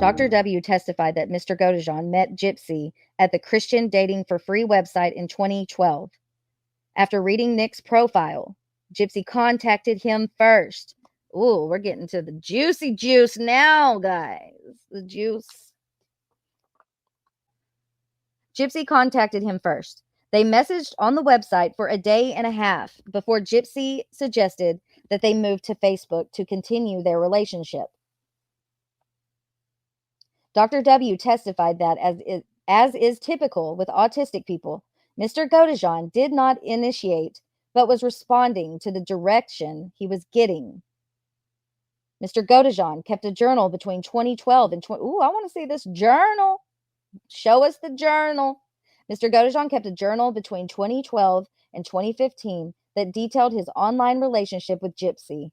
Dr. W testified that Mr. Godejohn met Gypsy at the Christian Dating for Free website in 2012. After reading Nick's profile, Gypsy contacted him first. Ooh, we're getting to the juicy juice now, guys. The juice. Gypsy contacted him first. They messaged on the website for a day and a half before Gypsy suggested that they move to Facebook to continue their relationship. Dr. W testified that, as is typical with autistic people, Mr. Godejohn did not initiate, but was responding to the direction he was getting. Mr. Godejohn kept a journal between 2012 and Ooh, I want to see this journal. Show us the journal. Mr. Godejohn kept a journal between 2012 and 2015 that detailed his online relationship with Gypsy.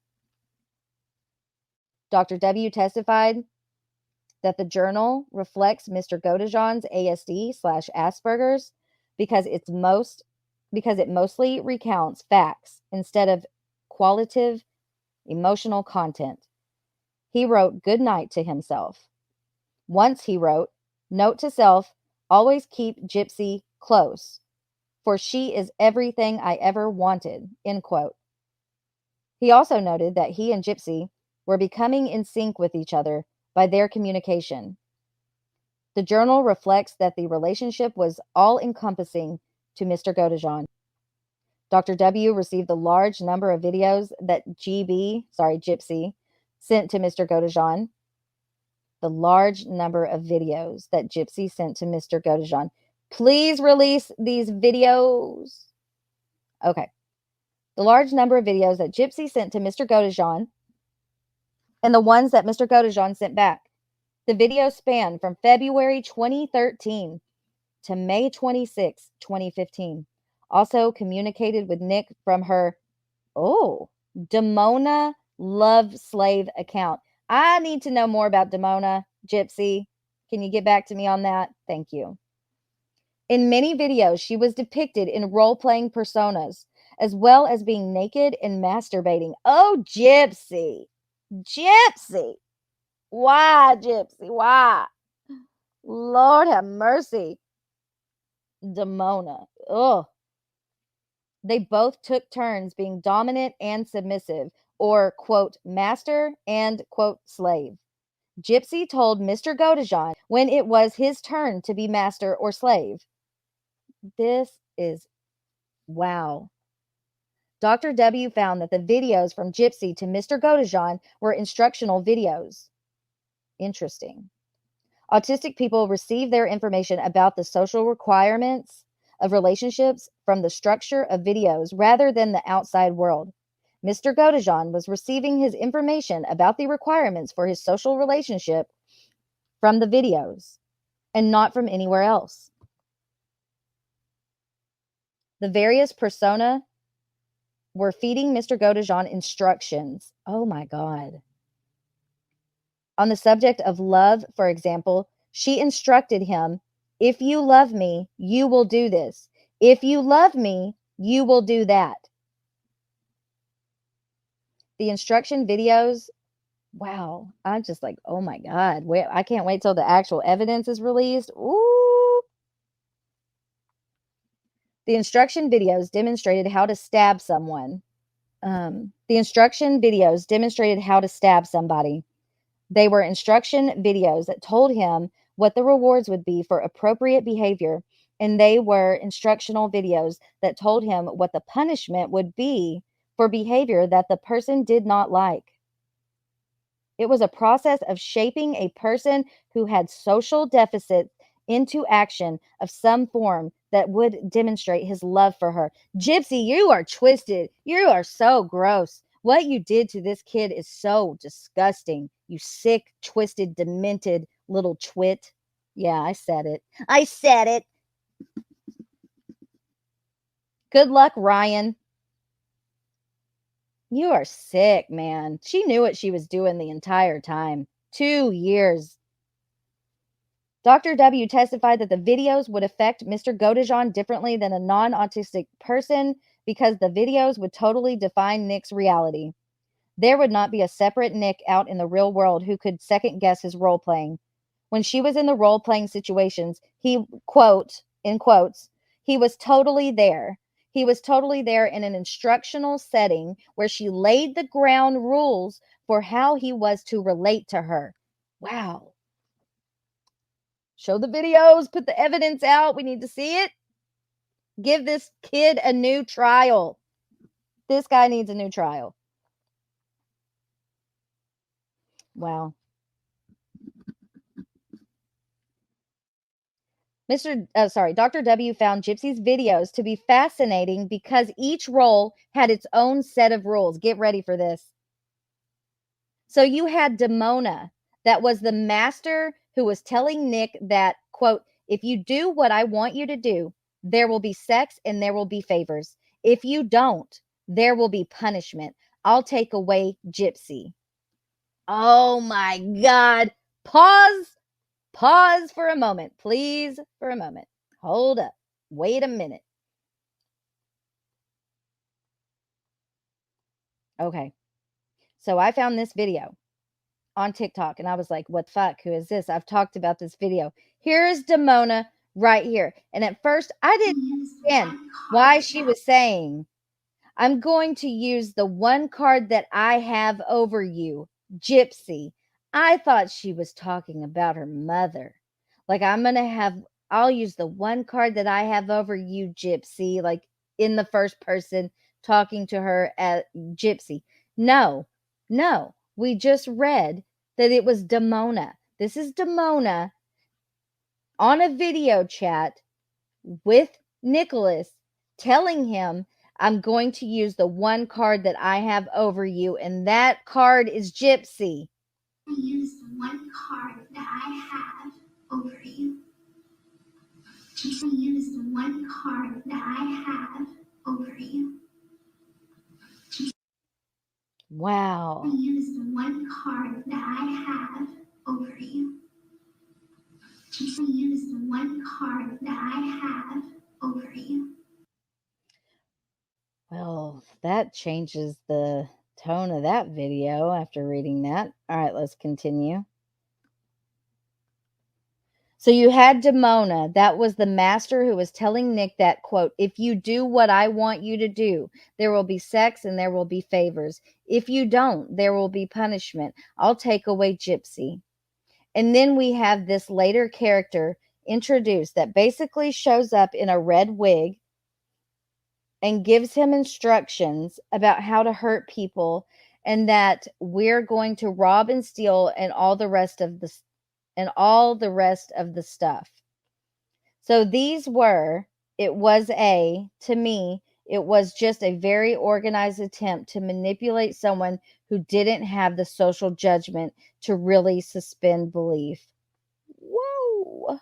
Dr. W testified that the journal reflects Mr. Godejohn's ASD/Asperger's because it mostly recounts facts instead of qualitative emotional content. He wrote good night to himself. Once he wrote, note to self, always keep Gypsy close, for she is everything I ever wanted, end quote. He also noted that he and Gypsy were becoming in sync with each other by their communication. The journal reflects that the relationship was all-encompassing to Mr. Godejohn. Dr. W received the large number of videos that Gypsy sent to Mr. Godejohn. The large number of videos that Gypsy sent to Mr. Godejohn. Please release these videos. Okay. The large number of videos that Gypsy sent to Mr. Godejohn and the ones that Mr. Godejohn sent back. The videos span from February 2013 to May 26, 2015. Also communicated with Nick from her, Demona Love Slave account. I need to know more about Demona, Gypsy. Can you get back to me on that? Thank you. In many videos, she was depicted in role-playing personas, as well as being naked and masturbating. Oh, Gypsy. Gypsy. Why, Gypsy? Why? Lord have mercy. Demona. Ugh. They both took turns being dominant and submissive, or, quote, master and, quote, slave. Gypsy told Mr. Godejohn when it was his turn to be master or slave. This is wow. Dr. W found that the videos from Gypsy to Mr. Godejohn were instructional videos. Interesting. Autistic people receive their information about the social requirements of relationships from the structure of videos rather than the outside world. Mr. Godejohn was receiving his information about the requirements for his social relationship from the videos and not from anywhere else. The various persona were feeding Mr. Godejohn instructions. Oh my God. On the subject of love, for example, she instructed him, if you love me, you will do this. If you love me, you will do that. The instruction videos, wow, I'm just like, oh my God. I can't wait till the actual evidence is released. Ooh. The instruction videos demonstrated how to stab someone. The instruction videos demonstrated how to stab somebody. They were instruction videos that told him what the rewards would be for appropriate behavior, and they were instructional videos that told him what the punishment would be for behavior that the person did not like. It was a process of shaping a person who had social deficits into action of some form that would demonstrate his love for her. Gypsy, you are twisted. You are so gross. What you did to this kid is so disgusting. You sick, twisted, demented little twit. Yeah, I said it. I said it. Good luck, Ryan. You are sick, man. She knew what she was doing the entire time. 2 years. Dr. W testified that the videos would affect Mr. Godejohn differently than a non-autistic person because the videos would totally define Nick's reality. There would not be a separate Nick out in the real world who could second guess his role playing. When she was in the role playing situations, he, quote, in quotes, he was totally there. He was totally there in an instructional setting where she laid the ground rules for how he was to relate to her. Wow. Show the videos, put the evidence out. We need to see it. Give this kid a new trial. This guy needs a new trial. Wow. Dr. W found Gypsy's videos to be fascinating because each role had its own set of rules. Get ready for this. So you had Demona, that was the master who was telling Nick that, quote, if you do what I want you to do, there will be sex and there will be favors. If you don't, there will be punishment. I'll take away Gypsy. Oh my God. Pause for a moment, please, for a moment. Hold up. Wait a minute. Okay. So I found this video on TikTok and I was like, what the fuck? Who is this? I've talked about this video. Here's Demona right here. And at first, I didn't understand why she was saying, I'm going to use the one card that I have over you, Gypsy. I thought she was talking about her mother. Like, I'll use the one card that I have over you, Gypsy, like in the first person talking to her as Gypsy. No, we just read that it was Demona. This is Demona on a video chat with Nicholas telling him, I'm going to use the one card that I have over you, and that card is Gypsy. I use the one card that I have over you. I use the one card that I have over you. Wow. I use the one card that I have over you. I use the one card that I have over you. Well, that changes the tone of that video after reading that. All right, let's continue. So you had Demona, that was the master who was telling Nick that, quote, if you do what I want you to do, there will be sex and there will be favors. If you don't, there will be punishment. I'll take away Gypsy. And then we have this later character introduced that basically shows up in a red wig and gives him instructions about how to hurt people, and that we're going to rob and steal and all the rest of the stuff. So to me, it was just a very organized attempt to manipulate someone who didn't have the social judgment to really suspend belief. Whoa.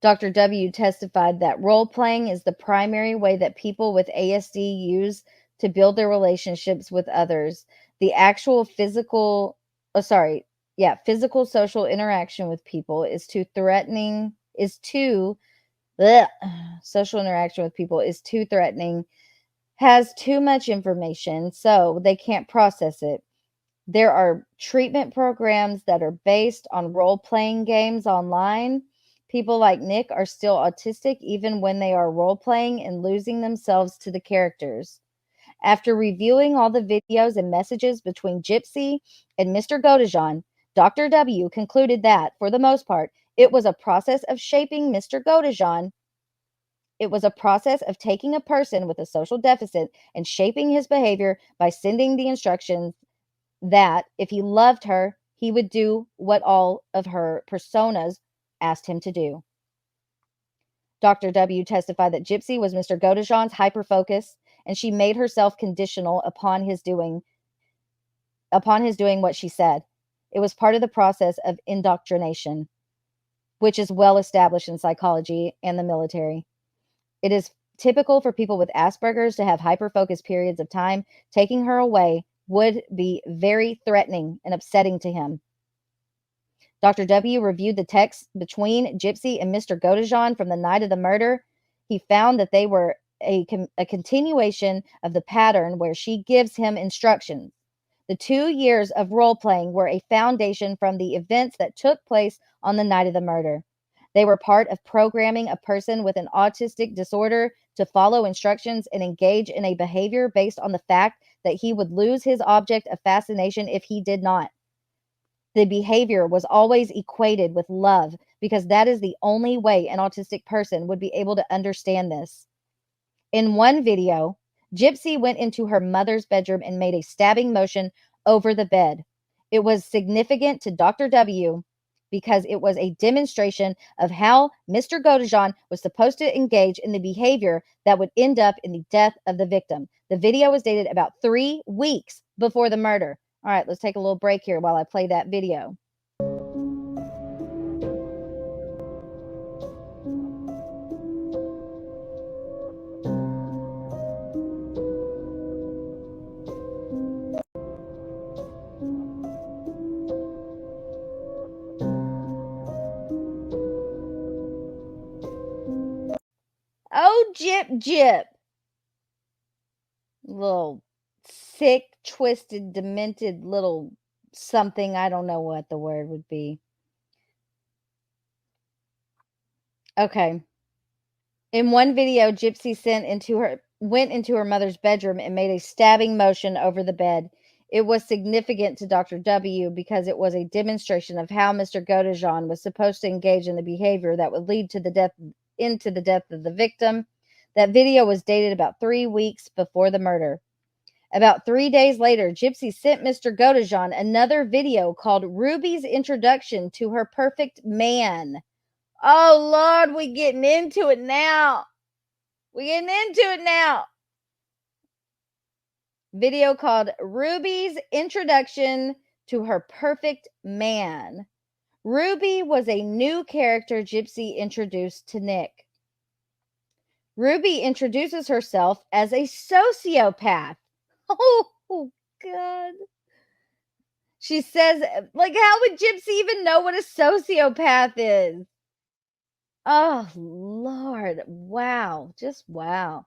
Dr. W testified that role playing is the primary way that people with ASD use to build their relationships with others. The actual physical social interaction with people social interaction with people is too threatening, has too much information, so they can't process it. There are treatment programs that are based on role-playing games online. People like Nick are still autistic even when they are role-playing and losing themselves to the characters. After reviewing all the videos and messages between Gypsy and Mr. Godejohn, Dr. W concluded that, for the most part, it was a process of shaping Mr. Godejohn. It was a process of taking a person with a social deficit and shaping his behavior by sending the instructions that if he loved her, he would do what all of her personas asked him to do. Dr. W testified that Gypsy was Mr. Godejohn's hyperfocus, and she made herself conditional upon his doing what she said. It was part of the process of indoctrination, which is well established in psychology and the military. It is typical for people with Asperger's to have hyperfocus periods of time. Taking her away would be very threatening and upsetting to him. Dr. W reviewed the text between Gypsy and Mr. Godejohn from the night of the murder. He found that they were a continuation of the pattern where she gives him instructions. The 2 years of role playing were a foundation from the events that took place on the night of the murder. They were part of programming a person with an autistic disorder to follow instructions and engage in a behavior based on the fact that he would lose his object of fascination if he did not. The behavior was always equated with love because that is the only way an autistic person would be able to understand this. In one video, Gypsy went into her mother's bedroom and made a stabbing motion over the bed. It was significant to Dr. W because it was a demonstration of how Mr. Godejohn was supposed to engage in the behavior that would end up in the death of the victim. The video was dated about 3 weeks before the murder. All right, let's take a little break here while I play that video. Oh, Jip Jip. Little sick, twisted, demented little something. I don't know what the word would be. Okay. In one video, Gypsy went into her mother's bedroom and made a stabbing motion over the bed. It was significant to Dr. W because it was a demonstration of how Mr. Godejohn was supposed to engage in the behavior that would lead to the death of the victim. That video was dated about 3 weeks before the murder. About 3 days later, Gypsy sent Mr. Godejohn another video called Ruby's Introduction to Her Perfect Man. Oh, Lord, we getting into it now. Video called Ruby's Introduction to Her Perfect Man. Ruby was a new character Gypsy introduced to Nick. Ruby introduces herself as a sociopath. Oh, God. She says, like, how would Gypsy even know what a sociopath is? Oh, Lord. Wow. Just wow.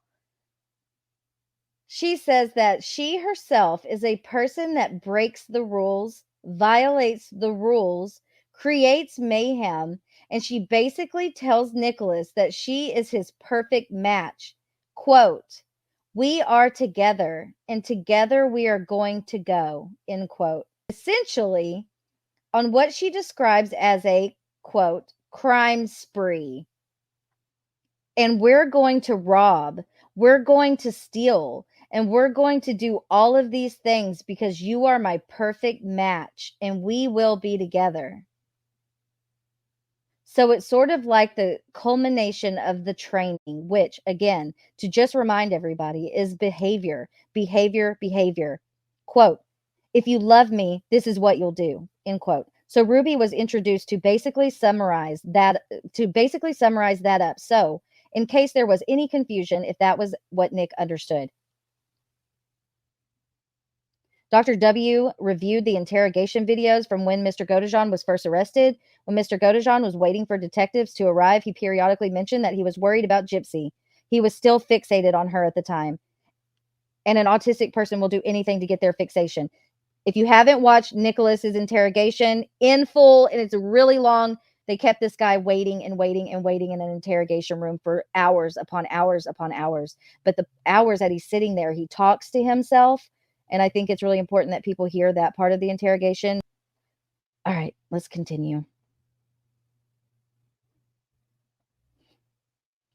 She says that she herself is a person that breaks the rules, violates the rules, creates mayhem, and she basically tells Nicholas that she is his perfect match. Quote, "We are together, and together we are going to go," end quote. Essentially, on what she describes as a, quote, crime spree. And we're going to rob, we're going to steal, and we're going to do all of these things because you are my perfect match and we will be together. So it's sort of like the culmination of the training, which, again, to just remind everybody, is behavior, behavior, behavior. Quote, "If you love me, this is what you'll do," end quote. So Ruby was introduced to basically summarize that up. So, in case there was any confusion, if that was what Nick understood. Dr. W reviewed the interrogation videos from when Mr. Godejohn was first arrested. When Mr. Godejohn was waiting for detectives to arrive, he periodically mentioned that he was worried about Gypsy. He was still fixated on her at the time. And an autistic person will do anything to get their fixation. If you haven't watched Nicholas's interrogation in full, and it's really long, they kept this guy waiting and waiting and waiting in an interrogation room for hours upon hours upon hours. But the hours that he's sitting there, he talks to himself. And I think it's really important that people hear that part of the interrogation. All right, let's continue.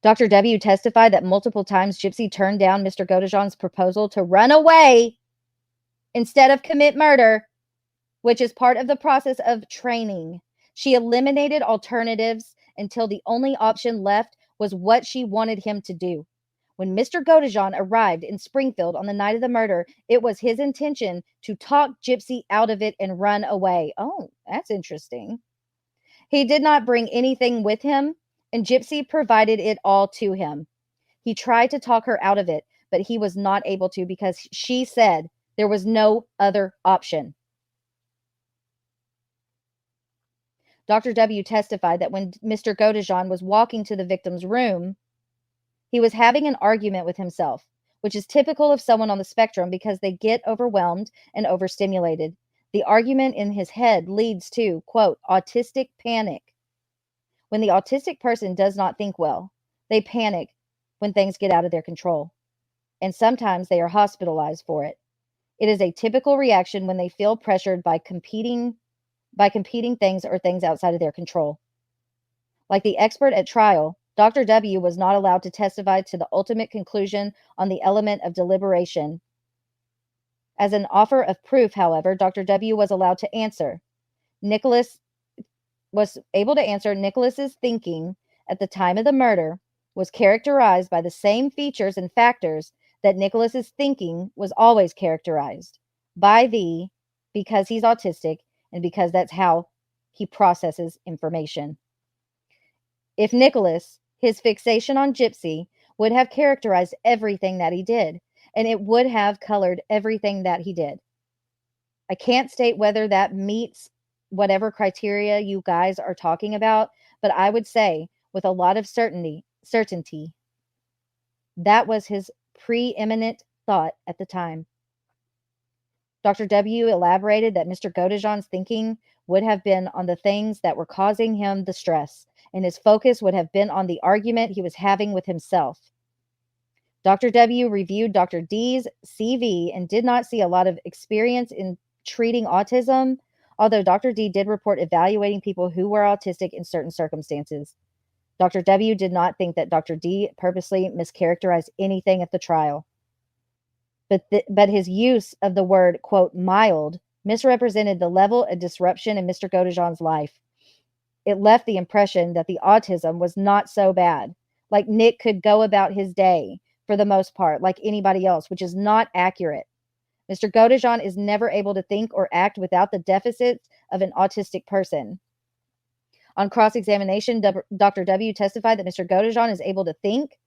Dr. W testified that multiple times Gypsy turned down Mr. Godejohn's proposal to run away instead of commit murder, which is part of the process of training. She eliminated alternatives until the only option left was what she wanted him to do. When Mr. Godejohn arrived in Springfield on the night of the murder, it was his intention to talk Gypsy out of it and run away. Oh, that's interesting. He did not bring anything with him, and Gypsy provided it all to him. He tried to talk her out of it, but he was not able to because she said there was no other option. Dr. W testified that when Mr. Godejohn was walking to the victim's room, he was having an argument with himself. which is typical of someone on the spectrum because they get overwhelmed and overstimulated. The argument in his head leads to, quote, autistic panic. When the autistic person does not think well, they panic when things get out of their control, and sometimes they are hospitalized for it. It is a typical reaction when they feel pressured by competing things or things outside of their control. Like the expert at trial, Dr. W was not allowed to testify to the ultimate conclusion on the element of deliberation. As an offer of proof, however, Dr. W was allowed to answer. Nicholas was able to answer Nicholas's thinking at the time of the murder was characterized by the same features and factors that Nicholas's thinking was always characterized by because he's autistic and because that's how he processes information. If Nicholas, his fixation on Gypsy, would have characterized everything that he did, and it would have colored everything that he did. I can't state whether that meets whatever criteria you guys are talking about, but I would say with a lot of certainty, that was his preeminent thought at the time. Dr. W elaborated that Mr. Godejohn's thinking would have been on the things that were causing him the stress, and his focus would have been on the argument he was having with himself. Dr. W reviewed Dr. D's CV and did not see a lot of experience in treating autism, although Dr. D did report evaluating people who were autistic in certain circumstances. Dr. W did not think that Dr. D purposely mischaracterized anything at the trial. But his use of the word, quote, mild, misrepresented the level of disruption in Mr. Godejohn's life. It left the impression that the autism was not so bad, like Nick could go about his day for the most part, like anybody else, which is not accurate. Mr. Godejohn is never able to think or act without the deficits of an autistic person. On cross-examination, Dr. W testified that Mr. Godejohn is able to think,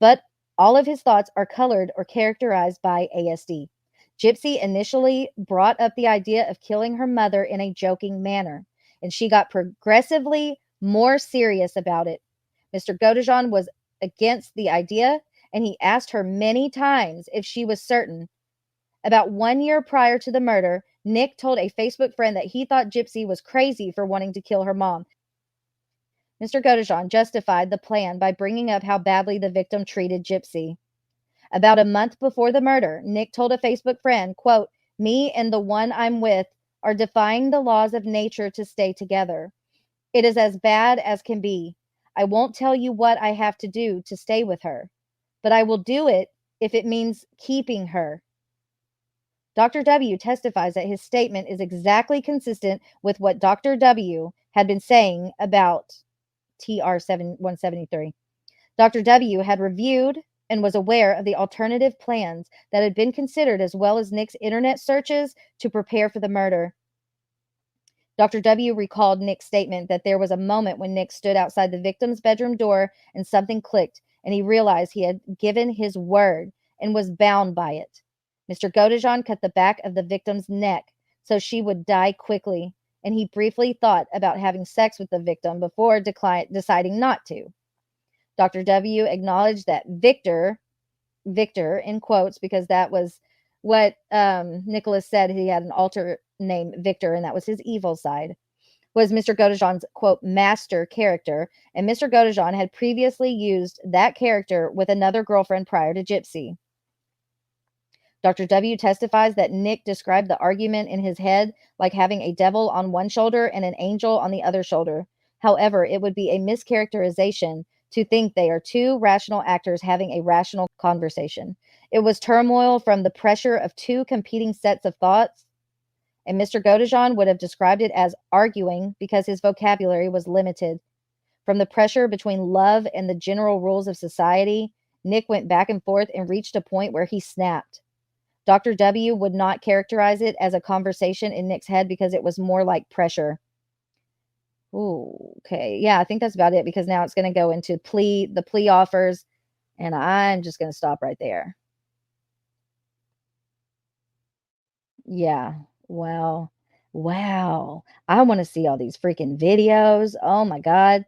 but all of his thoughts are colored or characterized by ASD. Gypsy initially brought up the idea of killing her mother in a joking manner, and she got progressively more serious about it. Mr. Godejohn was against the idea, and he asked her many times if she was certain. About 1 year prior to the murder, Nick told a Facebook friend that he thought Gypsy was crazy for wanting to kill her mom. Mr. Godejohn justified the plan by bringing up how badly the victim treated Gypsy. About a month before the murder, Nick told a Facebook friend, quote, me and the one I'm with are defying the laws of nature to stay together. It is as bad as can be. I won't tell you what I have to do to stay with her, but I will do it if it means keeping her. Dr. W testifies that his statement is exactly consistent with what Dr. W had been saying about TR 173. Dr. W had reviewed and was aware of the alternative plans that had been considered, as well as Nick's internet searches to prepare for the murder. Dr. W recalled Nick's statement that there was a moment when Nick stood outside the victim's bedroom door and something clicked, and he realized he had given his word and was bound by it. Mr. Godejohn cut the back of the victim's neck so she would die quickly, and he briefly thought about having sex with the victim before deciding not to. Dr. W acknowledged that Victor, in quotes, because that was what Nicholas said, he had an alter name, Victor, and that was his evil side, was Mr. Godejohn's, quote, master character, and Mr. Godejohn had previously used that character with another girlfriend prior to Gypsy. Dr. W testifies that Nick described the argument in his head like having a devil on one shoulder and an angel on the other shoulder. However, it would be a mischaracterization to think they are two rational actors having a rational conversation. It was turmoil from the pressure of two competing sets of thoughts, and Mr. Godejohn would have described it as arguing because his vocabulary was limited. From the pressure between love and the general rules of society, Nick went back and forth and reached a point where he snapped. Dr. W would not characterize it as a conversation in Nick's head because it was more like pressure. Ooh, okay. Yeah, I think that's about it because now it's going to go into the plea offers, and I'm just going to stop right there. Yeah. Wow. Wow. I want to see all these freaking videos. Oh my God.